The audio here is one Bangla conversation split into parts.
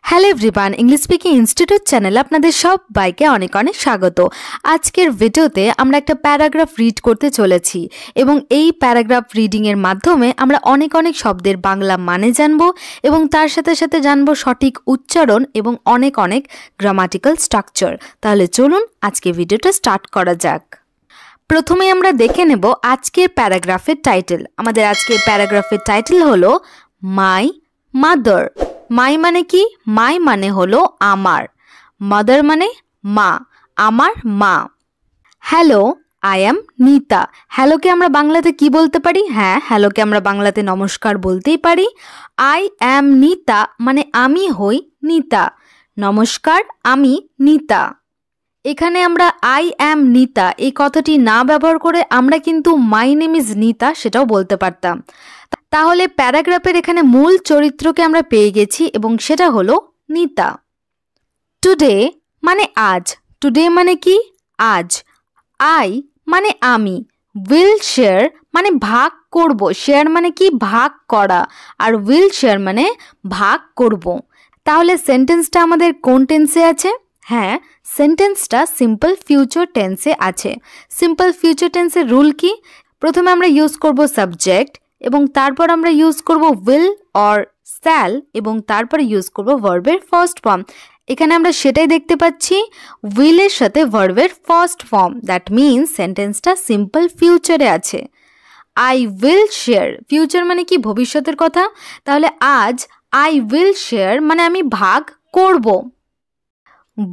Hello everyone, English speaking institute চ্যানেলে আপনাদের সবাইকে অনেক অনেক স্বাগত। আজকের ভিডিওতে আমরা একটা প্যারাগ্রাফ রিড করতে চলেছি এবং এই প্যারাগ্রাফ রিডিংয়ের মাধ্যমে আমরা অনেক অনেক শব্দের বাংলা মানে জানবো এবং তার সাথে সাথে জানবো সঠিক উচ্চারণ এবং অনেক অনেক গ্রামাটিক্যাল স্ট্রাকচার। তাহলে চলুন আজকে ভিডিওটা স্টার্ট করা যাক। প্রথমে আমরা দেখে নেব আজকের প্যারাগ্রাফের টাইটেল। আমাদের আজকের প্যারাগ্রাফের টাইটেল হলো মাই মাদার। মাই মানে কি? মাই মানে হলো আমার, মাদার মানে মা, আমার মা। হ্যালো, আই অ্যাম নিতা। হ্যালোকে আমরা বাংলাতে কি বলতে পারি? হ্যাঁ, হ্যালোকে আমরা বাংলাতে নমস্কার বলতেই পারি। আই অ্যাম নিতা মানে আমি হই নিতা। নমস্কার, আমি নিতা। এখানে আমরা আই অ্যাম নিতা এই কথাটি না ব্যবহার করে আমরা কিন্তু মাই নেম ইজ নিতা সেটাও বলতে পারতাম। তাহলে প্যারাগ্রাফের এখানে মূল চরিত্রকে আমরা পেয়ে গেছি এবং সেটা হলো নিতা। টুডে মানে আজ। টুডে মানে কি? আজ। আই মানে আমি। উইল শেয়ার মানে ভাগ করব। শেয়ার মানে কি? ভাগ করা। আর উইল শেয়ার মানে ভাগ করব। তাহলে সেন্টেন্সটা আমাদের কোন টেন্সে আছে? হ্যাঁ, সেন্টেন্সটা সিম্পল ফিউচার টেন্সে আছে। সিম্পল ফিউচার টেন্সের রুল কি? প্রথমে আমরা ইউজ করব সাবজেক্ট এবং তারপর আমরা ইউজ করব উইল অর শ্যাল এবং তারপরে ইউজ করব ভার্বের ফার্স্ট ফর্ম। এখানে আমরা সেটাই দেখতে পাচ্ছি, উইলের সাথে ভার্বের ফার্স্ট ফর্ম। দ্যাট মিনস সেন্টেন্সটা সিম্পল ফিউচারে আছে। আই উইল শেয়ার, ফিউচার মানে কি? ভবিষ্যতের কথা। তাহলে আজ আই উইল শেয়ার মানে আমি ভাগ করব।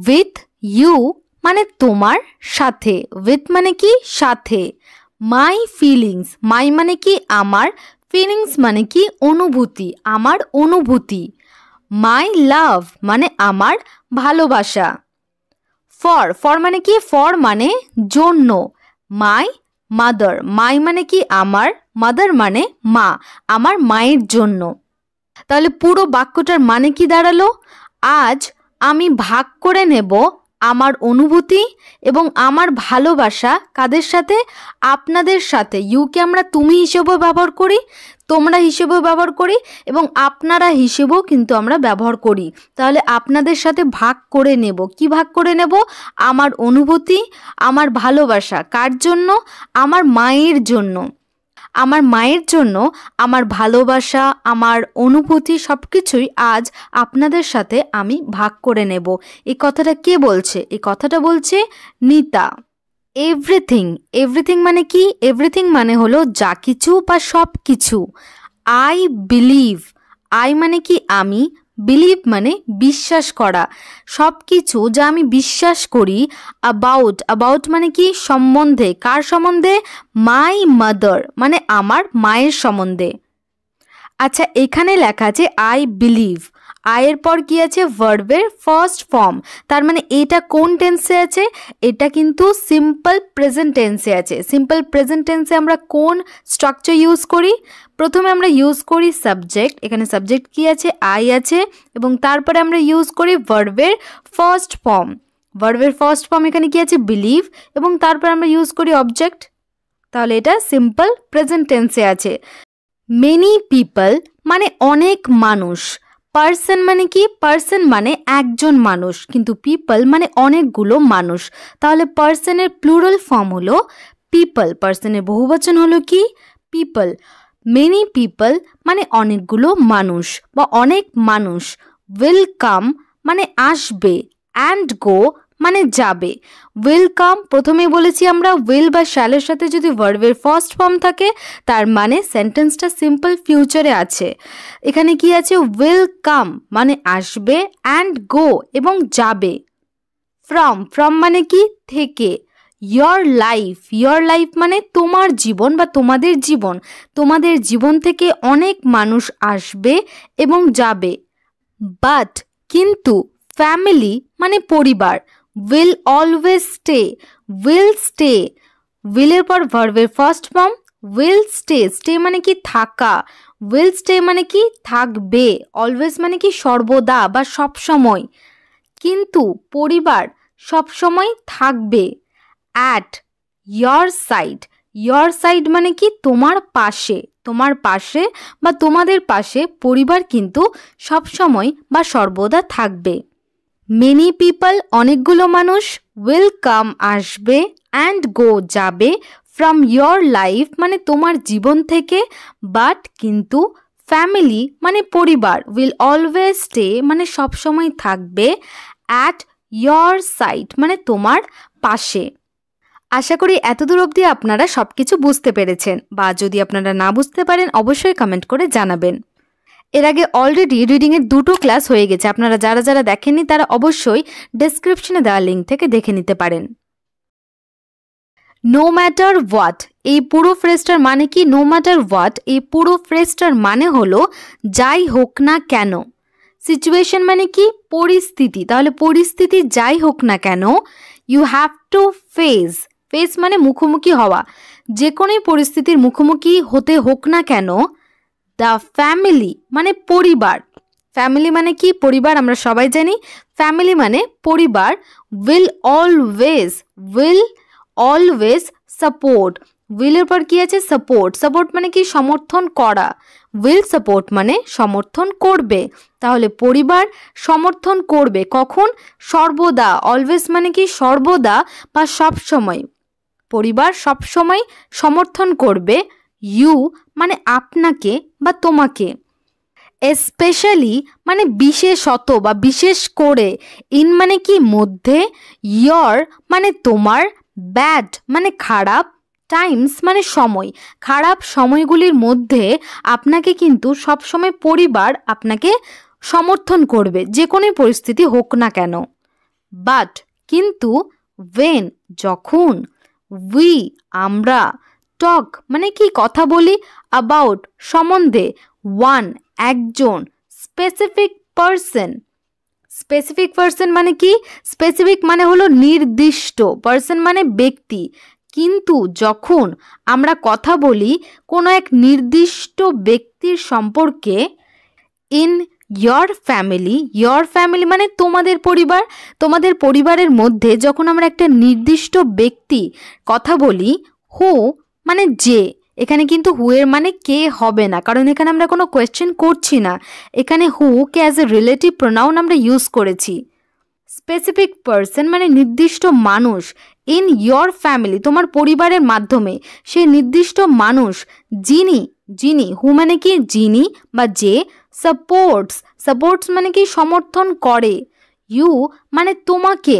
উইথ ইউ মানে তোমার সাথে। উইথ মানে কি? সাথে। মাই ফিলিংস, মাই মানে কি? আমার। ফিলিংস মানে কি? অনুভূতি, আমার অনুভূতি। মাই লাভ মানে আমার ভালোবাসা। ফর, ফর মানে কি? ফর মানে জন্য। মাই মাদার, মাই মানে কি? আমার। মাদার মানে মা, আমার মায়ের জন্য। তাহলে পুরো বাক্যটার মানে কি দাঁড়ালো? আজ আমি ভাগ করে নেব আমার অনুভূতি এবং আমার ভালোবাসা কাদের সাথে? আপনাদের সাথে। ইউকে আমরা তুমি হিসেবেও ব্যবহার করি, তোমরা হিসেবেও ব্যবহার করি এবং আপনারা হিসেবেও কিন্তু আমরা ব্যবহার করি। তাহলে আপনাদের সাথে ভাগ করে নেব। কি ভাগ করে নেব? আমার অনুভূতি, আমার ভালোবাসা। কার জন্য? আমার মায়ের জন্য। আমার মায়ের জন্য আমার ভালোবাসা, আমার অনুভূতি সব কিছুই আজ আপনাদের সাথে আমি ভাগ করে নেব। এই কথাটা কে বলছে? এই কথাটা বলছে নিতা। এভরিথিং, এভরিথিং মানে কি? এভরিথিং মানে হলো যা কিছু বা সব কিছু। আই বিলিভ, আই মানে কি? আমি। বিলিভ মানে বিশ্বাস করা। সব কিছু যা আমি বিশ্বাস করি। অ্যাবাউট, অ্যাবাউট মানে কি? সম্বন্ধে। কার সম্বন্ধে? মাই মাদার মানে আমার মায়ের সম্বন্ধে। আচ্ছা, এখানে লেখা আছে আই বিলিভ। আয়ের পর কি আছে? ভার্বের ফার্স্ট ফর্ম। তার মানে এটা কোন টেন্সে আছে? এটা কিন্তু সিম্পল প্রেজেন্ট টেন্সে আছে। সিম্পল প্রেজেন্ট টেন্সে আমরা কোন স্ট্রাকচার ইউজ করি? প্রথমে আমরা ইউজ করি সাবজেক্ট। এখানে সাবজেক্ট কি আছে? আই আছে এবং তারপরে আমরা ইউজ করি ভার্বের ফার্স্ট ফর্ম। ভার্বের ফার্স্ট ফর্ম এখানে কি আছে? বিলিভ এবং তারপর আমরা ইউজ করি অবজেক্ট। তাহলে এটা সিম্পল প্রেজেন্ট টেন্সে আছে। মেনি পিপল মানে অনেক মানুষ। পার্সন মানে কি? পার্সন মানে একজন মানুষ, কিন্তু পিপল মানে অনেকগুলো মানুষ। তাহলে পার্সনের প্লুরাল ফর্ম হলো পিপল। পার্সনের বহুবচন হলো কি? পিপল। মেনি পিপল মানে অনেকগুলো মানুষ বা অনেক মানুষ। উইল কাম মানে আসবে। অ্যান্ড গো মানে যাবে। উইল কাম, প্রথমেই বলেছি আমরা উইল বা শ্যালের সাথে যদি ভার্বের ফার্স্ট ফর্ম থাকে তার মানে সেন্টেন্সটা সিম্পল ফিউচারে আছে। এখানে কি আছে? উইল কাম মানে আসবে, অ্যান্ড গো এবং যাবে। ফ্রম, ফ্রম মানে কি? থেকে। ইয়োর লাইফ, ইয়োর লাইফ মানে তোমার জীবন বা তোমাদের জীবন। তোমাদের জীবন থেকে অনেক মানুষ আসবে এবং যাবে। বাট কিন্তু, ফ্যামিলি মানে পরিবার। Will always stay, will stay. উইলের পর ভার্বের first form will stay. Stay মানে কি? থাকা। উইল স্টে মানে কি? থাকবে। অলওয়েজ মানে কি? সর্বদা বা সব সময়। কিন্তু পরিবার সব সময় থাকবে। At your side, your side মানে কি তোমার পাশে, তোমার পাশে বা তোমাদের পাশে পরিবার কিন্তু সবসময় বা সর্বদা থাকবে। মেনি পিপল অনেকগুলো মানুষ, উইল কাম আসবে, অ্যান্ড গো যাবে, ফ্রম ইয়োর লাইফ মানে তোমার জীবন থেকে, বাট কিন্তু ফ্যামিলি মানে পরিবার, উইল অলওয়েজ স্টে মানে সবসময় থাকবে, অ্যাট ইয়োর সাইড মানে তোমার পাশে। আশা করি এতদূর অবধি আপনারা সবকিছু বুঝতে পেরেছেন, বা যদি আপনারা না বুঝতে পারেন অবশ্যই কমেন্ট করে জানাবেন। এর আগে অলরেডি রিডিংয়ের 2টো ক্লাস হয়ে গেছে, আপনারা যারা যারা দেখেননি তারা অবশ্যই ডেসক্রিপশনে দেওয়া লিঙ্ক থেকে দেখে নিতে পারেন। নো ম্যাটার হোয়াট, এই পুরো ফ্রেজটার মানে কি? নো ম্যাটার হোয়াট এই পুরো ফ্রেজটার মানে হলো যাই হোক না কেন। সিচুয়েশন মানে কি? পরিস্থিতি। তাহলে পরিস্থিতি যাই হোক না কেন, you have to face, face মানে মুখোমুখি হওয়া, যে কোনো পরিস্থিতির মুখোমুখি হতে হোক না কেন, দ্য ফ্যামিলি মানে পরিবার, ফ্যামিলি মানে কি? পরিবার, আমরা সবাই জানি ফ্যামিলি মানে পরিবার, উইল অলওয়েজ সাপোর্ট, উইলের পর কি আছে? সাপোর্ট, সাপোর্ট মানে কি? সমর্থন করা, উইল সাপোর্ট মানে সমর্থন করবে, তাহলে পরিবার সমর্থন করবে কখন? সর্বদা, অলওয়েজ মানে কি? সর্বদা বা সবসময়, পরিবার সবসময় সমর্থন করবে, ইউ মানে আপনাকে বা তোমাকে, স্পেশালি মানে বিশেষত বা বিশেষ করে, ইন মানে কি? মধ্যে, ইয়র মানে তোমার, ব্যাড মানে খারাপ, টাইমস মানে সময়, খারাপ সময়গুলির মধ্যে আপনাকে কিন্তু সবসময় পরিবার আপনাকে সমর্থন করবে, যে কোনো পরিস্থিতি হোক না কেন। বাট কিন্তু, ওয়েন যখন, উই আমরা, টক মানে কি? কথা বলি, অ্যাবাউট সম্বন্ধে, ওয়ান একজন, স্পেসিফিক পারসন, স্পেসিফিক পারসন মানে কি? স্পেসিফিক মানে হলো নির্দিষ্ট, পারসন মানে ব্যক্তি, কিন্তু যখন আমরা কথা বলি কোনো এক নির্দিষ্ট ব্যক্তির সম্পর্কে, ইন ইয়োর ফ্যামিলি মানে তোমাদের পরিবার, তোমাদের পরিবারের মধ্যে যখন আমরা একটা নির্দিষ্ট ব্যক্তি কথা বলি, হু মানে যে, এখানে কিন্তু হু এর মানে কে হবে না, কারণ এখানে আমরা কোনো কোয়েশ্চেন করছি না, এখানে হু কে অ্যাজ এ রিলেটিভ প্রোনাউন আমরা ইউজ করেছি। স্পেসিফিক পারসন মানে নির্দিষ্ট মানুষ, ইন ইয়োর ফ্যামিলি তোমার পরিবারের মাধ্যমে, সেই নির্দিষ্ট মানুষ যিনি হু মানে কি? যিনি বা যে, সাপোর্টস মানে কি? সমর্থন করে, ইউ মানে তোমাকে,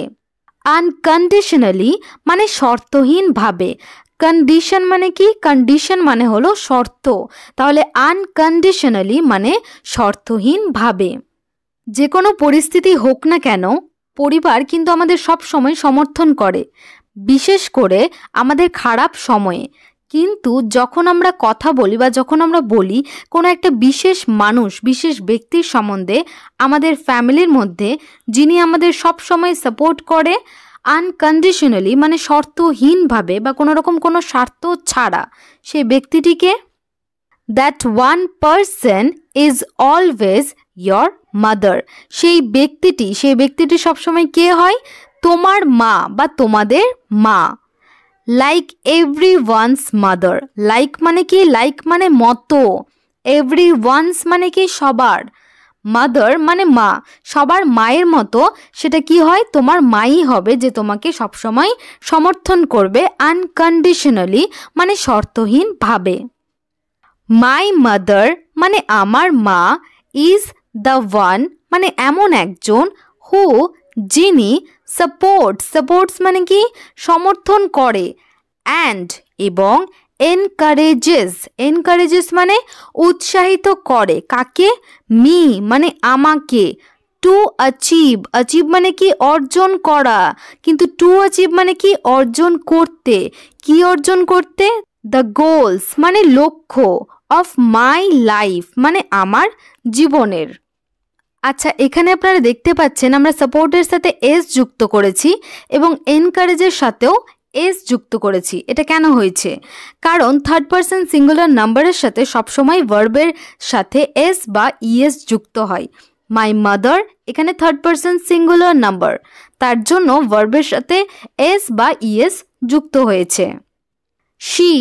আনকন্ডিশনালি মানে শর্তহীনভাবে, কন্ডিশন মানে কি? কন্ডিশন মানে হলো শর্ত, তাহলে আনকন্ডিশনালি মানে শর্তহীনভাবে। যে কোনো পরিস্থিতি হোক না কেন, পরিবার কিন্তু আমাদের সব সময় সমর্থন করে, বিশেষ করে আমাদের খারাপ সময়ে, কিন্তু যখন আমরা কথা বলি বা যখন আমরা বলি কোনো একটা বিশেষ মানুষ, বিশেষ ব্যক্তির সম্বন্ধে আমাদের ফ্যামিলির মধ্যে, যিনি আমাদের সব সময় সাপোর্ট করে, আনকন্ডিশনালি মানে শর্তহীনভাবে বা কোনো রকম কোনো স্বার্থ ছাড়া, সেই ব্যক্তিটিকে, that one person is always your mother, সেই ব্যক্তিটি সবসময় কে হয়? তোমার মা বা তোমাদের মা। Like every one's mother, like মানে কি? লাইক মানে মতো, এভরি ওয়ান্স মানে কি? সবার, মাদার মানে মা, সবার মায়ের মতো, সেটা কি হয়? তোমার মাই হবে, যে তোমাকে সবসময় সমর্থন করবে, আনকন্ডিশনালি মানে শর্তহীনভাবে। মাই মাদার মানে আমার মা, ইজ দ্য ওয়ান মানে এমন একজন, হু যিনি, সাপোর্টস মানে কি? সমর্থন করে, অ্যান্ড এবং, এনকারেজেস মানে উৎসাহিত করে, কাকে? মি মানে আমাকে, টু অ্যাচিভ মানে কি? অর্জন করা, কিন্তু টু অ্যাচিভ মানে কি? অর্জন করতে, কি অর্জন করতে? দ্য গোলস মানে লক্ষ্য, অফ মাই লাইফ মানে আমার জীবনের। আচ্ছা, এখানে আপনারা দেখতে পাচ্ছেন আমরা সাপোর্টের সাথে এস যুক্ত করেছি এবং এনকারেজের সাথেও এস যুক্ত করেছি। এটা কেন হয়েছে? কারণ থার্ড পারসন সিঙ্গুলার নাম্বারের সাথে সবসময় ভার্বের সাথে এস বা ইএস যুক্ত হয়। মাই মাদার এখানে থার্ড পারসন সিঙ্গুলার নাম্বার, তার জন্য ভার্বের সাথে এস বা ইএস যুক্ত হয়েছে। শি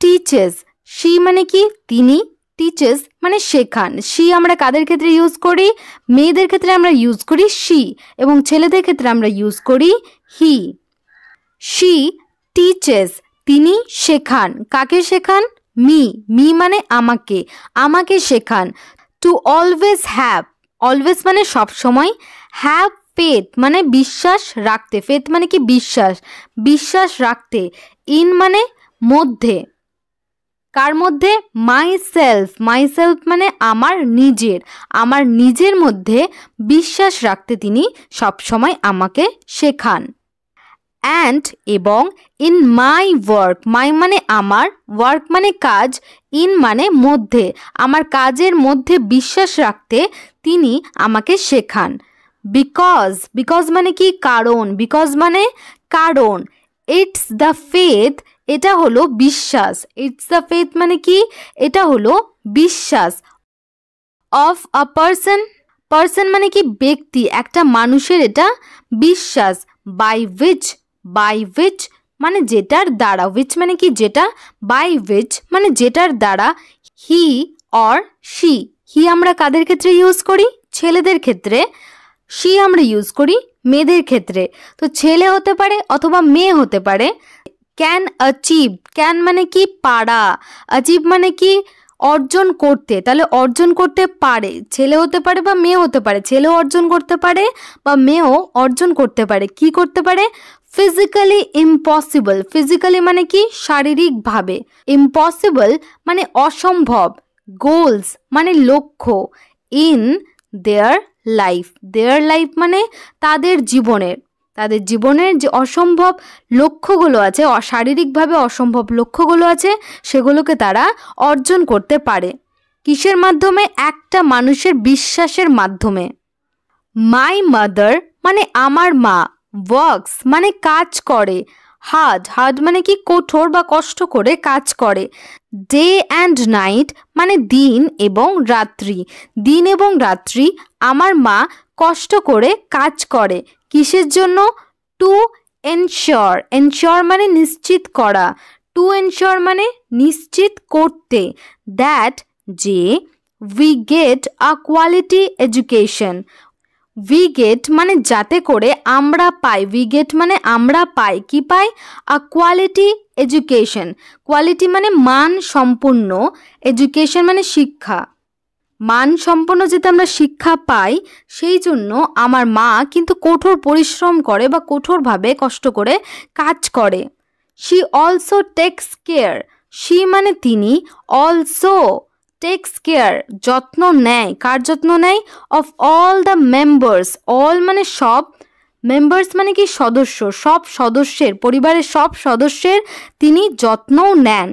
টিচেস, শি মানে কি তিনি, টিচেস মানে শেখান। শি আমরা কাদের ক্ষেত্রে ইউজ করি? মেয়েদের ক্ষেত্রে আমরা ইউজ করি শি, এবং ছেলেদের ক্ষেত্রে আমরা ইউজ করি হি। শি টিচেস, তিনি শেখান। কাকে শেখান? মি, মি মানে আমাকে, আমাকে শেখান। টু অলওয়েজ হ্যাভ, অলওয়েজ মানে সবসময়, হ্যাভ ফেথ মানে বিশ্বাস রাখতে, ফেথ মানে কি বিশ্বাস, বিশ্বাস রাখতে। ইন মানে মধ্যে, কার মধ্যে? মাই সেলফ, মাই সেলফ মানে আমার নিজের, আমার নিজের মধ্যে বিশ্বাস রাখতে তিনি সবসময় আমাকে শেখান। অ্যান্ড এবং ইন মাই ওয়ার্ক, মাই মানে আমার, ওয়ার্ক মানে কাজ, ইন মানে মধ্যে, আমার কাজের মধ্যে বিশ্বাস রাখতে তিনি আমাকে শেখান। বিকজ, বিকজ মানে কি? কারণ, বিকজ মানে কারণ। ইটস দ্য ফেথ, এটা হলো বিশ্বাস, ইটস দ্য ফেথ মানে কি? এটা হলো বিশ্বাস। অফ আ পারসন, পারসন মানে কি? ব্যক্তি, একটা মানুষের এটা বিশ্বাস। বাই উইচ, বাই উইচ মানে যেটার দ্বারা, উইচ মানে কি? যেটা। বাই উইচ মানে যেটার দ্বারা। হি অর শি, হি আমরা কাদের ক্ষেত্রে ইউজ করি? ছেলেদের ক্ষেত্রে। শি আমরা ইউজ করি মেয়েদের ক্ষেত্রে। তো ছেলে হতে পারে অথবা মেয়ে হতে পারে। ক্যান অ্যাচিভ, ক্যান মানে কি? পারা, অ্যাচিভ মানে কি? অর্জন করতে, তাহলে অর্জন করতে পারে, ছেলে হতে পারে বা মেয়ে হতে পারে, ছেলেও অর্জন করতে পারে বা মেয়েও অর্জন করতে পারে। কি করতে পারে? ফিজিক্যালি ইম্পসিবল, ফিজিক্যালি মানে কি? শারীরিকভাবে। ইম্পসিবল মানে অসম্ভব। গোলস মানে লক্ষ্য। In their life, their life মানে তাদের জীবনের, তাদের জীবনের যে অসম্ভব লক্ষ্যগুলো আছে, শারীরিকভাবে অসম্ভব লক্ষ্যগুলো আছে, সেগুলোকে তারা অর্জন করতে পারে। কিসের মাধ্যমে? একটা মানুষের বিশ্বাসের মাধ্যমে। মাই মাদার মানে আমার মা। ওয়ার্কস মানে কাজ করে। হার্ড, হার্ড মানে কি? কঠোর বা কষ্ট করে কাজ করে। ডে অ্যান্ড নাইট মানে দিন এবং রাত্রি, দিন এবং রাত্রি আমার মা কষ্ট করে কাজ করে। কিসের জন্য? টু এনশিওর, এনশিওর মানে নিশ্চিত করা, টু এনশিওর মানে নিশ্চিত করতে। দ্যাট যে we get a quality education, we get মানে যাতে করে আমরা পাই, উই গেট মানে আমরা পাই, কি পাই? আ কোয়ালিটি এডুকেশন, কোয়ালিটি মানে মান সম্পূর্ণ, এডুকেশন মানে শিক্ষা, মান সম্পন্ন যাতে আমরা শিক্ষা পাই, সেই জন্য আমার মা কিন্তু কঠোর পরিশ্রম করে বা কঠোরভাবে কষ্ট করে কাজ করে। She also tax care, she মানে তিনি, অলসো টেকস কেয়ার যত্ন নেয়, কার যত্ন নেয়? Of all the members, all মানে সব, মেম্বার্স মানে কি? সদস্য, সব সদস্যের, পরিবারের সব সদস্যের তিনি যত্নও নেন।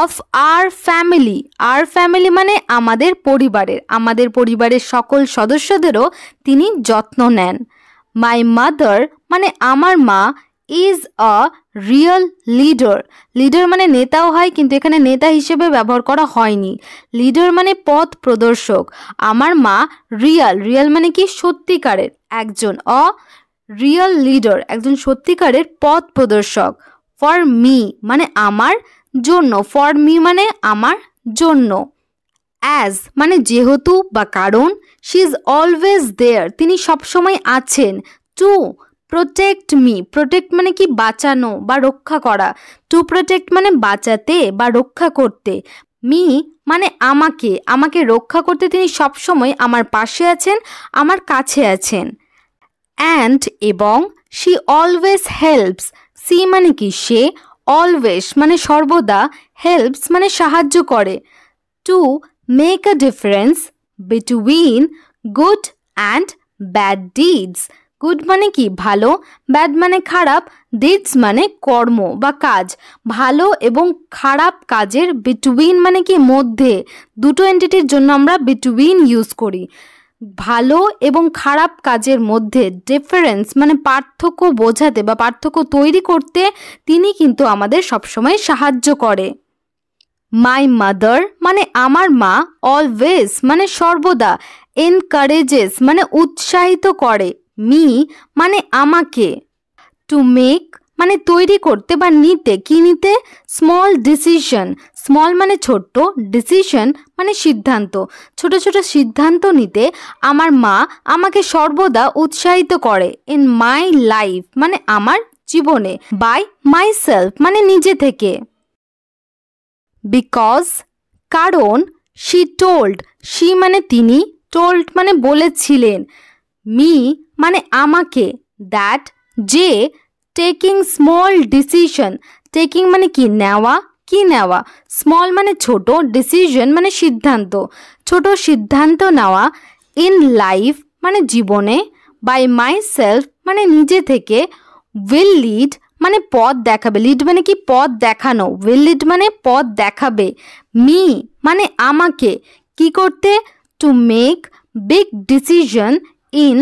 Of our family, our family মানে আমাদের পরিবারের, আমাদের পরিবারের সকল সদস্যদেরও তিনি যত্ন নেন। মাই মাদার মানে আমার মা is a real leader, leader মানে নেতাও হয় কিন্তু এখানে নেতা হিসেবে ব্যবহার করা হয়নি, লিডার মানে পথ প্রদর্শক। আমার মা রিয়েল, রিয়েল মানে কি? সত্যিকারের, একজন রিয়েল লিডার একজন সত্যিকারের পথ প্রদর্শক। ফর মি মানে আমার জন্য, ফর মি মানে আমার জন্য। অ্যাজ মানে যেহেতু বা কারণ। শি ইজ অলওয়েজ দেয়ার তিনি সবসময় আছেন। টু প্রোটেক্ট মি, প্রোটেক্ট মানে কি? বাঁচানো বা রক্ষা করা, টু প্রোটেক্ট মানে বাঁচাতে বা রক্ষা করতে। মি মানে আমাকে, আমাকে রক্ষা করতে তিনি সবসময় আমার পাশে আছেন, আমার কাছে আছেন। অ্যান্ড এবং শি অলওয়েজ হেল্পস, সি মানে কি? সে, অলওয়েজ মানে সর্বদা, হেল্পস মানে সাহায্য করে। To make a difference between good and bad deeds, good মানে কি? ভালো, ব্যাড মানে খারাপ, ডিডস মানে কর্ম বা কাজ, ভালো এবং খারাপ কাজের বিটুইন মানে কি? মধ্যে, দুটো এন্টিটির জন্য আমরা বিটুইন ইউজ করি। ভালো এবং খারাপ কাজের মধ্যে ডিফারেন্স মানে পার্থক্য বোঝাতে বা পার্থক্য তৈরি করতে তিনি কিন্তু আমাদের সবসময় সাহায্য করে। মাই মাদার মানে আমার মা, অলওয়েজ মানে সর্বদা, এনকারেজেস মানে উৎসাহিত করে, মি মানে আমাকে। টু মেক মানে তৈরি করতে বা নিতে, কি নিতে? Small decision. স্মল মানে ছোট্ট, ডিসিশন মানে সিদ্ধান্ত। ছোট ছোট সিদ্ধান্ত নিতে আমার মা আমাকে সর্বদা উৎসাহিত করে। ইন মাই লাইফ মানে আমার জীবনে। বাই মাই সেলফ মানে নিজে থেকে। বিকজ কারণ, শি টোল্ড, শি মানে তিনি, টোল্ড মানে বলেছিলেন, মি মানে আমাকে, দ্যাট যে, টেকিং স্মল ডিসিশন, টেকিং মানে কি? নেওয়া, কি নেওয়া? স্মল মানে ছোট, ডিসিশন মানে সিদ্ধান্ত, ছোট সিদ্ধান্ত নেওয়া, ইন লাইফ মানে জীবনে, বাই মাই সেলফ মানে নিজে থেকে, উইল লিড মানে পথ দেখাবে, লিড মানে কি? পথ দেখানো, উইল লিড মানে পথ দেখাবে, মি মানে আমাকে কি করতে? To make big decision in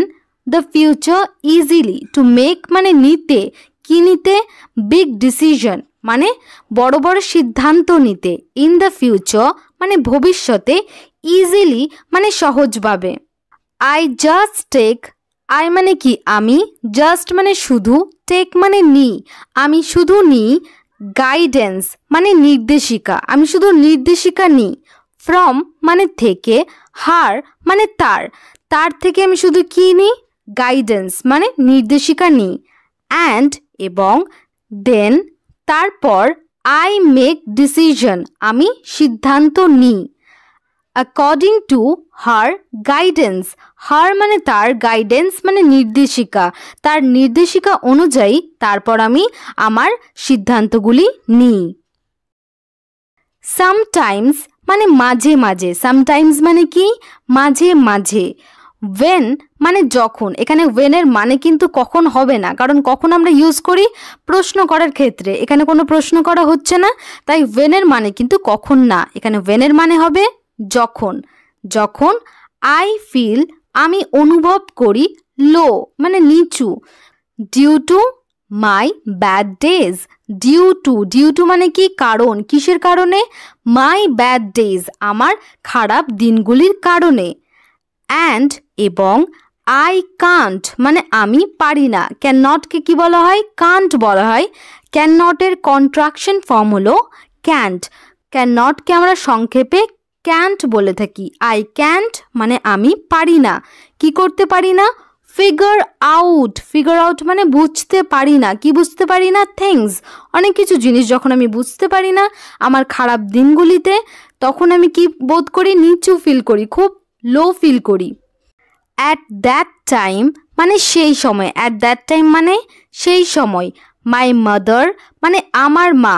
the future easily. To make মানে নিতে, কি নিতে? বিগ ডিসিশন মানে বড় বড় সিদ্ধান্ত নিতে, ইন দ্য ফিউচার মানে ভবিষ্যতে, ইজিলি মানে সহজভাবে। আই জাস্ট টেক, আই মানে কি? আমি, জাস্ট মানে শুধু, টেক মানে নি, আমি শুধু নি, গাইডেন্স মানে নির্দেশিকা, আমি শুধু নির্দেশিকা নি, ফ্রম মানে থেকে, হার মানে তার, তার থেকে আমি শুধু কি নিই? গাইডেন্স মানে নির্দেশিকা নিই, অ্যান্ড এবং, দেন তারপর, আই মেক ডিসিশন আমি সিদ্ধান্ত নিই, অ্যাকর্ডিং টু হার গাইডেন্স, হার মানে তার, গাইডেন্স মানে নির্দেশিকা, তার নির্দেশিকা অনুযায়ী তারপর আমি আমার সিদ্ধান্তগুলি নিই। সামটাইমস মানে মাঝে মাঝে, সামটাইমস মানে কি? মাঝে মাঝে। ওয়েন মানে যখন, এখানে ওয়েনের মানে কিন্তু কখন হবে না, কারণ কখন আমরা ইউজ করি প্রশ্ন করার ক্ষেত্রে, এখানে কোনো প্রশ্ন করা হচ্ছে না, তাই ওয়েনের মানে কিন্তু কখন না, এখানে ওয়েনের মানে হবে যখন। যখন আই ফিল আমি অনুভব করি, লো মানে নিচু, due to my bad days, due to মানে কি? কারণ, কিসের কারণে? মাই ব্যাড ডেজ আমার খারাপ দিনগুলির কারণে, অ্যান্ড এবং, আই কান্ট মানে আমি পারি না, ক্যান নটকে কি বলা হয়? কান্ট বলা হয়। ক্যান নটের কন্ট্রাকশন ফর্ম হলো ক্যান্ট, ক্যান নটকে আমরা সংক্ষেপে ক্যান্ট বলে থাকি। আই ক্যান্ট মানে আমি পারি না, কি করতে পারি না? ফিগার আউট, ফিগার আউট মানে বুঝতে পারি না, কি বুঝতে পারি না? থিংস, অনেক কিছু জিনিস যখন আমি বুঝতে পারি না আমার খারাপ দিনগুলিতে, তখন আমি কি বোধ করি? নিচু ফিল করি, খুব লো ফিল করি। অ্যাট দ্যাট টাইম মানে সেই সময়, অ্যাট দ্যাট টাইম মানে সেই সময়। মাই মাদার মানে আমার মা,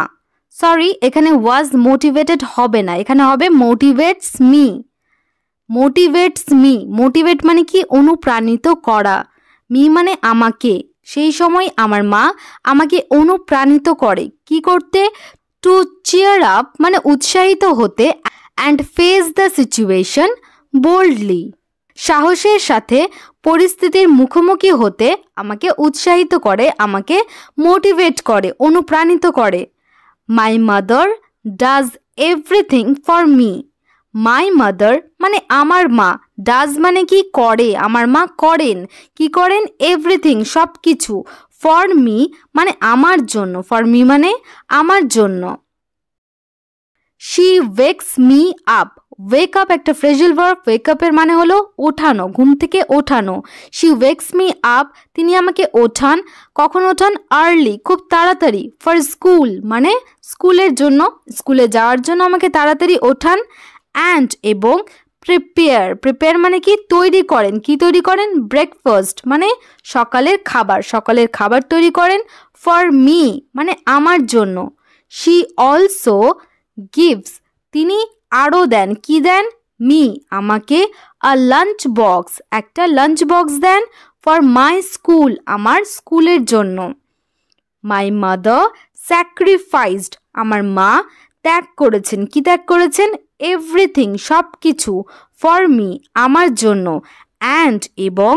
সরি এখানে ওয়াজ মোটিভেটেড হবে না, এখানে হবে motivates me, motivates me, motivate মানে কি? অনুপ্রাণিত করা, মি মানে আমাকে, সেই সময় আমার মা আমাকে অনুপ্রাণিত করে, কি করতে? টু চিয়ার আপ মানে উৎসাহিত হতে, and face the situation boldly, সাহসের সাথে পরিস্থিতির মুখোমুখি হতে আমাকে উৎসাহিত করে, আমাকে মোটিভেট করে, অনুপ্রাণিত করে। My mother does everything for me, my mother মানে আমার মা, ডাজ মানে কি? করে, আমার মা করেন, কি করেন? এভরিথিং সব কিছু, ফর মি মানে আমার জন্য, ফর মি মানে আমার জন্য। She wakes me up, wake up একটা ফ্রেজাল ভার্ব, ওয়েক আপের মানে হলো ওঠানো, ঘুম থেকে ওঠানো। শি ওয়েকস মি আপ তিনি আমাকে ওঠান, কখন ওঠান? আর্লি খুব তাড়াতাড়ি, ফর স্কুল মানে স্কুলের জন্য, স্কুলে যাওয়ার জন্য আমাকে তাড়াতাড়ি ওঠান, অ্যান্ড এবং, প্রিপেয়ার, প্রিপেয়ার মানে কি? তৈরি করেন, কি তৈরি করেন? ব্রেকফাস্ট মানে সকালের খাবার, সকালের খাবার তৈরি করেন, ফর মি মানে আমার জন্য। শি অলসো গিভস তিনি আরও দেন, কি দেন? মি আমাকে, আ লাঞ্চ বক্স একটা লাঞ্চ বক্স দেন, ফর মাই স্কুল আমার স্কুলের জন্য। মাই মাদার স্যাক্রিফাইসড আমার মা ত্যাগ করেছেন, কি ত্যাগ করেছেন? এভরিথিং সব কিছু, ফর মি আমার জন্য, অ্যান্ড এবং,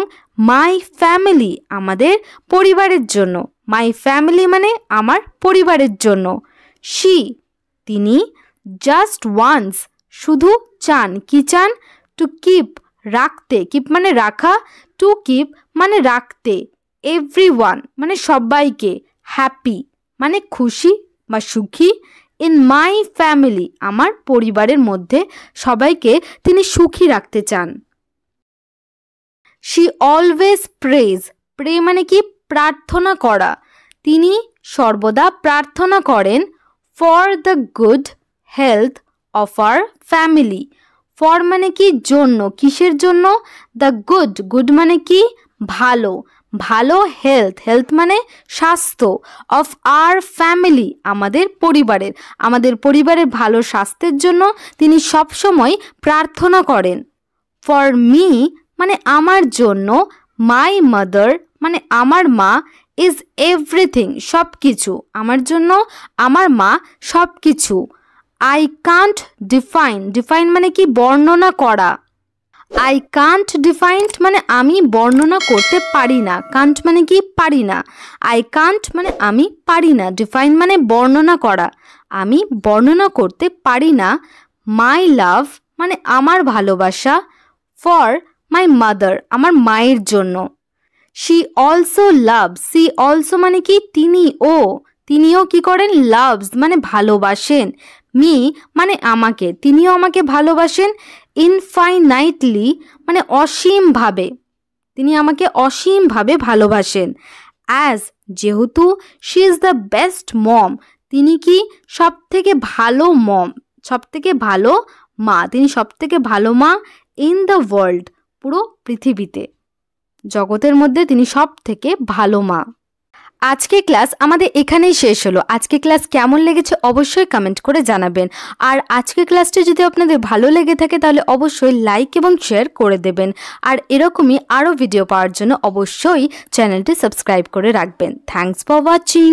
মাই ফ্যামিলি আমাদের পরিবারের জন্য, মাই ফ্যামিলি মানে আমার পরিবারের জন্য। শি তিনি, জাস্ট ওয়ান্স শুধু চান, কি চান? টু কিপ রাখতে, কিপ মানে রাখা, টু কিপ মানে রাখতে, এভরিওয়ান মানে সবাইকে, হ্যাপি মানে খুশি বা সুখী। ইন মাই ফ্যামিলি আমার পরিবারের মধ্যে সবাইকে তিনি সুখী রাখতে চান। শি অলওয়েজ প্রেজ, প্রে মানে কি প্রার্থনা করা, তিনি সর্বদা প্রার্থনা করেন for the good health of our family. For মানে কি জন্য, কিসের জন্য? দ্য গুড, গুড মানে কি ভালো, ভালো হেলথ, হেলথ মানে স্বাস্থ্য, অফ আওয়ার ফ্যামিলি আমাদের পরিবারের ভালো স্বাস্থ্যের জন্য তিনি সবসময় প্রার্থনা করেন। ফর মি মানে আমার জন্য, মাই মাদার মানে আমার মা, ইজ এভরিথিং সব কিছু, আমার জন্য আমার মা সব কিছু। আই কান্ট ডিফাইন, ডিফাইন মানে কি বর্ণনা করা, আই কান্ট ডিফাইন মানে আমি বর্ণনা করতে পারি না, কান্ট মানে কি পারি না, আই কান্ট মানে আমি পারি না, ডিফাইন মানে বর্ণনা করা, আমি বর্ণনা করতে পারি না। মাই লাভ মানে আমার ভালোবাসা, ফর মাই মাদার আমার মায়ের জন্য। She also loves, she also মানে কি তিনিও কি করেন? লাভস মানে ভালোবাসেন, মি মানে আমাকে, তিনিও আমাকে ভালোবাসেন। ইনফাইনাইটলি মানে অসীমভাবে, তিনি আমাকে অসীমভাবে ভালোবাসেন। অ্যাজ যেহেতু, she is the best mom, তিনি কি সব থেকে ভালো মম, সব থেকে ভালো মা, তিনি সব থেকে ভালো মা। ইন দ্য ওয়ার্ল্ড পুরো পৃথিবীতে, জগতের মধ্যে তিনি সব থেকে ভালো মা। আজকে ক্লাস আমাদের এখানেই শেষ হলো। আজকে ক্লাস কেমন লেগেছে অবশ্যই কমেন্ট করে জানাবেন। আর আজকে ক্লাসটি যদি আপনাদের ভালো লেগে থাকে তাহলে অবশ্যই লাইক এবং শেয়ার করে দেবেন। আর এরকমই আরও ভিডিও পাওয়ার জন্য অবশ্যই চ্যানেলটি সাবস্ক্রাইব করে রাখবেন। Thanks for watching.